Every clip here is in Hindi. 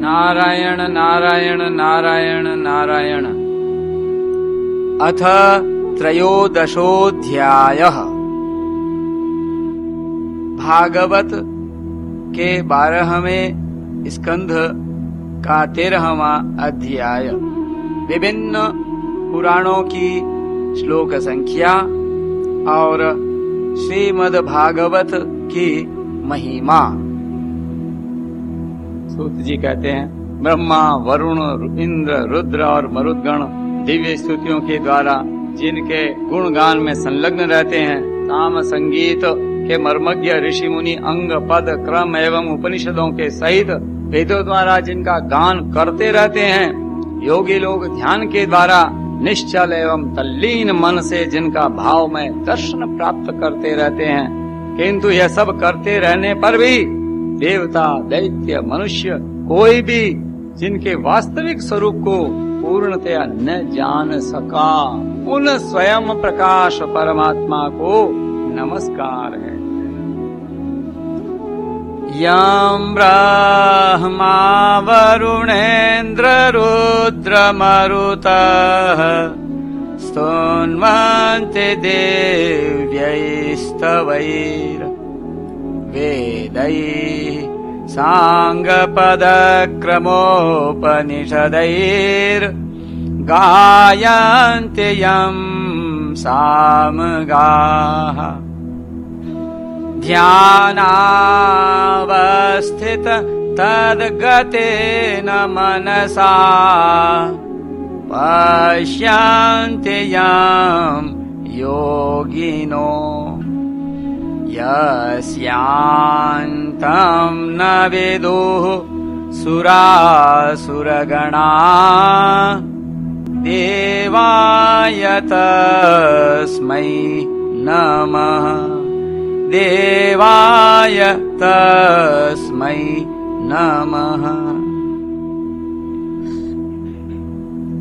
नारायण नारायण नारायण नारायण। अथ त्रयोदशोऽध्यायः। भागवत के 12वें स्कंध का 13वां अध्याय। विभिन्न पुराणों की श्लोक संख्या और श्रीमद् भागवत की महिमा। सूत जी कहते हैं, ब्रह्मा, वरुण, इंद्र, रुद्र और मरुद्गण दिव्य स्तुतियों के द्वारा जिनके गुणगान में संलग्न रहते हैं, साम संगीत के मर्मज्ञ ऋषि मुनि अंग पद क्रम एवं उपनिषदों के सहित वेदों द्वारा जिनका गान करते रहते हैं, योगी लोग ध्यान के द्वारा निश्चल एवं तल्लीन मन से जिनका भाव में दर्शन प्राप्त करते रहते हैं, किंतु यह सब करते रहने पर भी देवता, दैत्य, मनुष्य कोई भी जिनके वास्तविक स्वरूप को पूर्णतया न जान सका, उन स्वयं प्रकाश परमात्मा को नमस्कार है। यं ब्रह्मा वरुणेन्द्र रुद्र मरुतः स्तुन्वन्ते देव्यैस्तवैर् वेदैः साङ्गपदक्रमोपनिषदैर् गायन्ते यं सामगाः। ध्यानावस्थित तद्गतेन मनसा पश्यन्ते यं योगिनो यस्यान्तं न विदुः सुरासुरगणा देवाय तस्मै नमः, देवाय तस्मै नमः।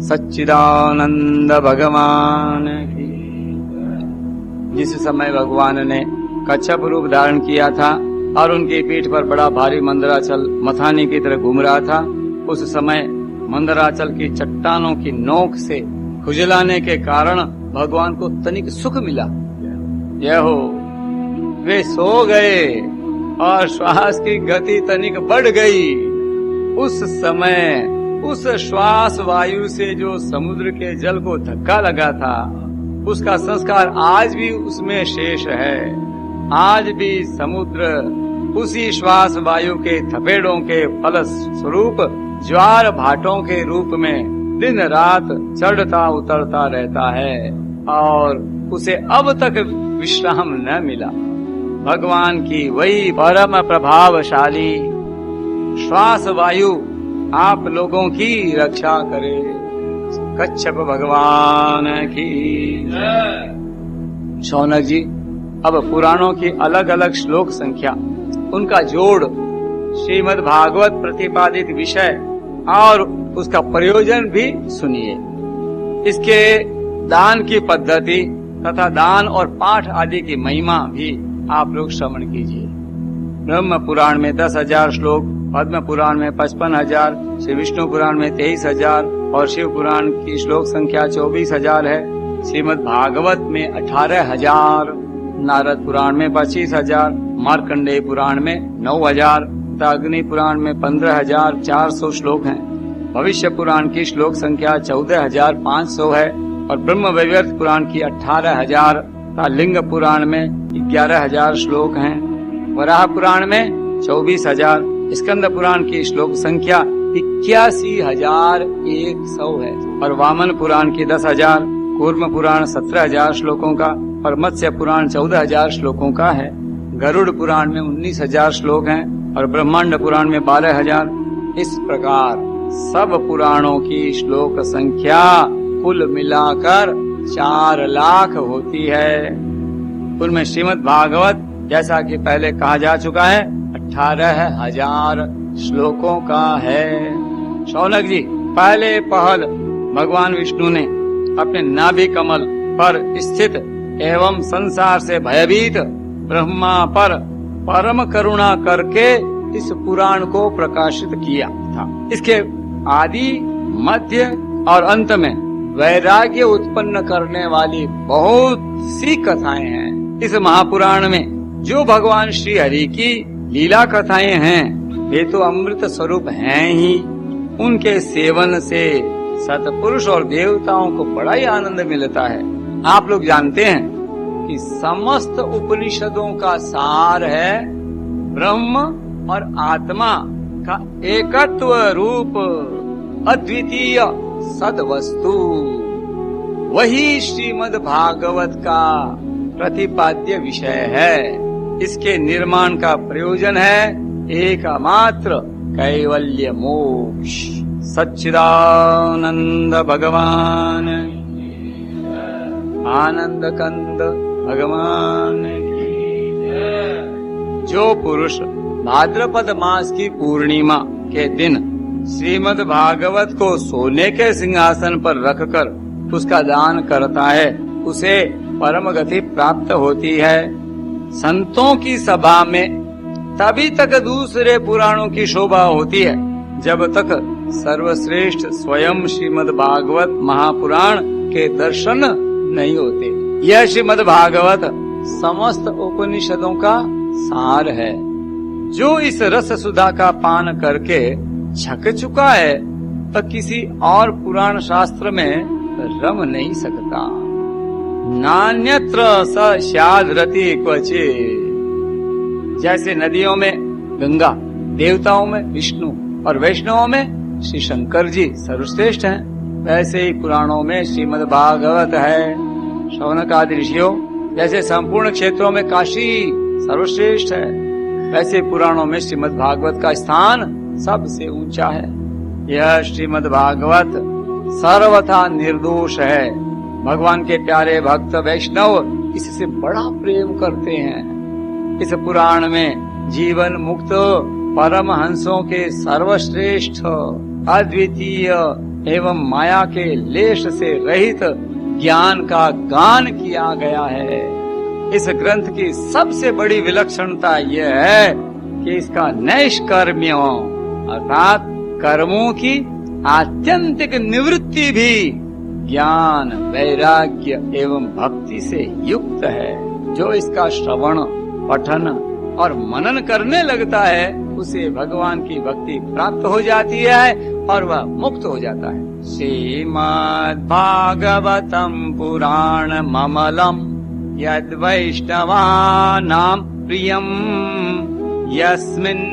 सच्चिदानंद भगवान की। जिस समय भगवान ने कच्छप रूप धारण किया था और उनकी पीठ पर बड़ा भारी मंदराचल मथानी की तरह घूम रहा था, उस समय मंदराचल की चट्टानों की नोक से खुजलाने के कारण भगवान को तनिक सुख मिला। यह हो, वे सो गए और श्वास की गति तनिक बढ़ गई। उस समय उस श्वास वायु से जो समुद्र के जल को धक्का लगा था, उसका संस्कार आज भी उसमें शेष है। आज भी समुद्र उसी श्वास वायु के थपेड़ों के फल स्वरूप ज्वार भाटों के रूप में दिन रात चढ़ता उतरता रहता है और उसे अब तक विश्राम न मिला। भगवान की वही परम प्रभावशाली श्वास वायु आप लोगों की रक्षा करे। कच्छप भगवान की। शौनक जी, अब पुराणों की अलग अलग श्लोक संख्या, उनका जोड़, श्रीमद् भागवत प्रतिपादित विषय और उसका प्रयोजन भी सुनिए। इसके दान की पद्धति तथा दान और पाठ आदि की महिमा भी आप लोग श्रवण कीजिए। ब्रह्म पुराण में 10,000 श्लोक, पद्म पुराण में 55,000, श्री विष्णु पुराण में 23,000 और शिव पुराण की श्लोक संख्या 24,000 है। श्रीमद् भागवत में 18,000, नारद पुराण में 25,000, मार्कंडेय पुराण में 9,000, अग्नि पुराण में 15,400 श्लोक हैं। भविष्य पुराण की श्लोक संख्या 14,500 है और ब्रह्म वैवर्त पुराण की 18,000 तथा लिंग पुराण में 11,000 श्लोक हैं। वराह पुराण में 24,000, स्कंद पुराण की श्लोक संख्या 81,100 है और वामन पुराण की 10,000, कूर्म पुराण 17,000 श्लोकों का और मत्स्य पुराण 14,000 श्लोकों का है। गरुड़ पुराण में 19,000 श्लोक हैं और ब्रह्मांड पुराण में 12,000। इस प्रकार सब पुराणों की श्लोक संख्या कुल मिलाकर 4 लाख होती है। उनमें श्रीमद् भागवत, जैसा कि पहले कहा जा चुका है, 18,000 श्लोकों का है। शौनक जी, पहले पहल भगवान विष्णु ने अपने नाभि कमल पर स्थित एवं संसार से भयभीत ब्रह्मा पर परम करुणा करके इस पुराण को प्रकाशित किया था। इसके आदि, मध्य और अंत में वैराग्य उत्पन्न करने वाली बहुत सी कथाएं हैं। इस महापुराण में जो भगवान श्री हरि की लीला कथाएं हैं वे तो अमृत स्वरूप हैं ही। उनके सेवन से सतपुरुष और देवताओं को बड़ा ही आनंद मिलता है। आप लोग जानते हैं कि समस्त उपनिषदों का सार है ब्रह्म और आत्मा का एकत्व रूप अद्वितीय सद्वस्तु। वही श्रीमद् भागवत का प्रतिपाद्य विषय है। इसके निर्माण का प्रयोजन है एकमात्र कैवल्य मोक्ष। सच्चिदानंद भगवान, आनंद कंद भगवान की। जो पुरुष भाद्रपद मास की पूर्णिमा के दिन श्रीमद् भागवत को सोने के सिंहासन पर रखकर उसका दान करता है उसे परम गति प्राप्त होती है। संतों की सभा में तभी तक दूसरे पुराणों की शोभा होती है जब तक सर्वश्रेष्ठ स्वयं श्रीमद् भागवत महापुराण के दर्शन नहीं होते। यह श्रीमद् भागवत समस्त उपनिषदों का सार है। जो इस रस सुधा का पान करके छक चुका है तो किसी और पुराण शास्त्र में रम नहीं सकता। नान्यत्र स स्याद्रति क्वचित्। जैसे नदियों में गंगा, देवताओं में विष्णु और वैष्णवों में श्री शंकर जी सर्वश्रेष्ठ हैं, वैसे ही पुराणों में श्रीमद् भागवत है। शौनकादि ऋषियों जैसे संपूर्ण क्षेत्रों में काशी सर्वश्रेष्ठ है, वैसे पुराणों में श्रीमद् भागवत का स्थान सबसे ऊंचा है। यह श्रीमद् भागवत सर्वथा निर्दोष है। भगवान के प्यारे भक्त वैष्णव इससे बड़ा प्रेम करते हैं। इस पुराण में जीवन मुक्त परम हंसों के सर्वश्रेष्ठ अद्वितीय एवं माया के लेश से रहित ज्ञान का गान किया गया है। इस ग्रंथ की सबसे बड़ी विलक्षणता यह है कि इसका नैष्कर्म्य अर्थात कर्मों की आत्यंतिक निवृत्ति भी ज्ञान, वैराग्य एवं भक्ति से युक्त है। जो इसका श्रवण, पठन और मनन करने लगता है उसे भगवान की भक्ति प्राप्त हो जाती है और वह मुक्त हो जाता है। श्रीमद् भागवतम पुराण ममलम यद् वैष्णवानां प्रियम यस्मिन्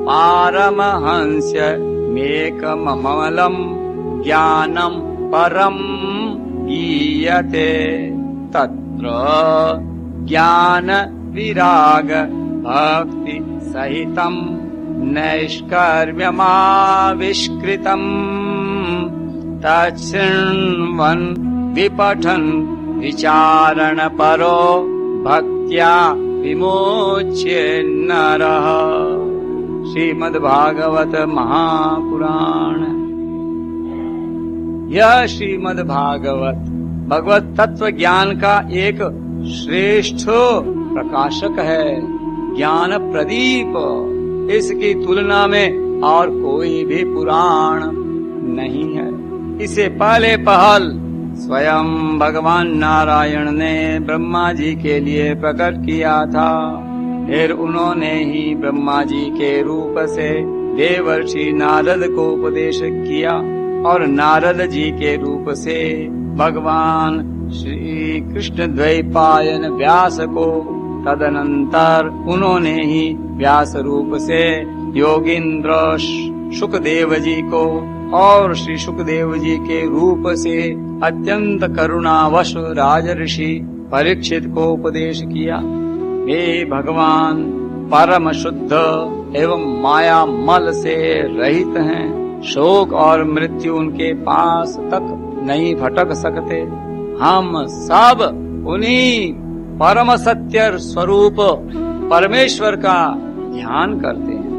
पारमहंस्य मेकममलम ज्ञानम परम गीयते तत्र ज्ञान विराग भक्ति सहितम नैष्कर्म्यमाविष्कृतम् तच्छृण्वन् विपठन् विचारण परो भक्त्या विमोच्य नरः। श्रीमद् भागवत महापुराण। यह श्रीमद् भागवत भगवत तत्व ज्ञान का एक श्रेष्ठ प्रकाशक है, ज्ञान प्रदीप। इसकी तुलना में और कोई भी पुराण नहीं है। इसे पहले पहल स्वयं भगवान नारायण ने ब्रह्मा जी के लिए प्रकट किया था। फिर उन्होंने ही ब्रह्मा जी के रूप से देवर्षि नारद को उपदेश किया और नारद जी के रूप से भगवान श्री कृष्ण द्वैपायन व्यास को, तदनंतर उन्होंने ही व्यास रूप से योगींद्र शुकदेव जी को और श्री शुकदेव जी के रूप से अत्यंत करुणावश राजऋषि परीक्षित को उपदेश किया। वे भगवान परम शुद्ध एवं माया मल से रहित हैं। शोक और मृत्यु उनके पास तक नहीं भटक सकते। हम सब उन्हीं परम सत्य स्वरूप परमेश्वर का ध्यान करते हैं।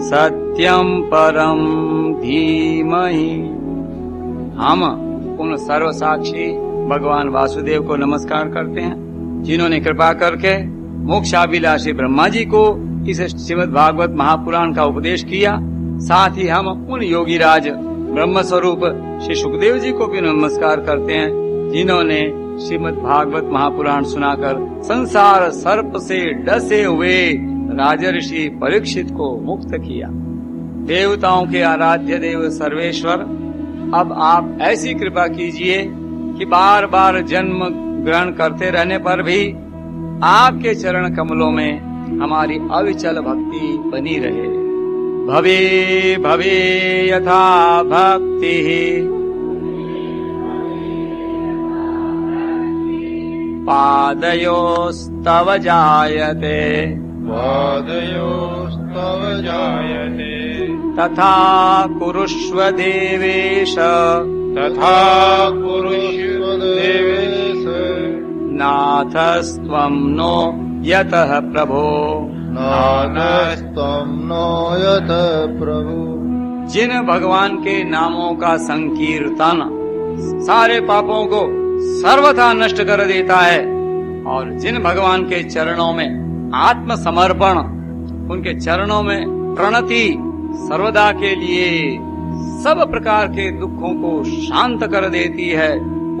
सत्यम परम धीमहि। हम उन सर्वसाक्षी भगवान वासुदेव को नमस्कार करते हैं जिन्होंने कृपा करके मोक्षाभिलाषी ब्रह्मा जी को इस श्रीमद् भागवत महापुराण का उपदेश किया। साथ ही हम उन योगीराज ब्रह्म स्वरूप श्री सुखदेव जी को भी नमस्कार करते हैं, जिन्होंने श्रीमद् भागवत महापुराण सुनाकर संसार सर्प से डसे हुए राजर्षि परीक्षित को मुक्त किया। देवताओं के आराध्य देव सर्वेश्वर, अब आप ऐसी कृपा कीजिए कि बार बार जन्म ग्रहण करते रहने पर भी आपके चरण कमलों में हमारी अविचल भक्ति बनी रहे। भवे भवे यथा भक्ति पादयोस्तव जायते पादयोस्तव जायते तथा कुरुष्व देवेश तथा कुरुष्व देवेश नाथस्त्वं नो यतः प्रभो नाथस्त्वं नो यतः प्रभु। जिन भगवान के नामों का संकीर्तन सारे पापों को सर्वथा नष्ट कर देता है और जिन भगवान के चरणों में आत्म समर्पण, उनके चरणों में प्रणति सर्वदा के लिए सब प्रकार के दुखों को शांत कर देती है,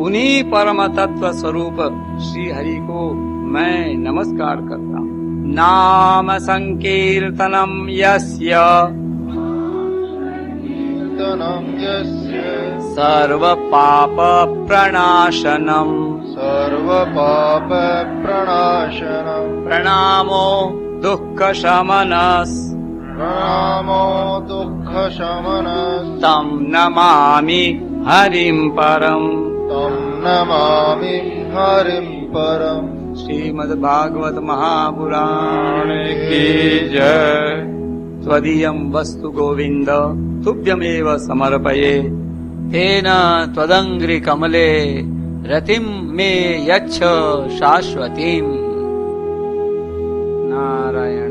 उन्हीं परम तत्व स्वरूप श्री हरि को मैं नमस्कार करता हूँ। नाम संकीर्तनम यस्य सर्व पाप प्रणाशनम प्रणामो दुःख शमनस् तं नमामि हरिं परम् श्रीमद् भागवत महापुराण की जय। त्वदीयं वस्तु गोविंद तुभ्यमेव समर्पये, तेन त्वदंघ्रि कमले रतिं मे यच्छ शाश्वतीम्। नारायण।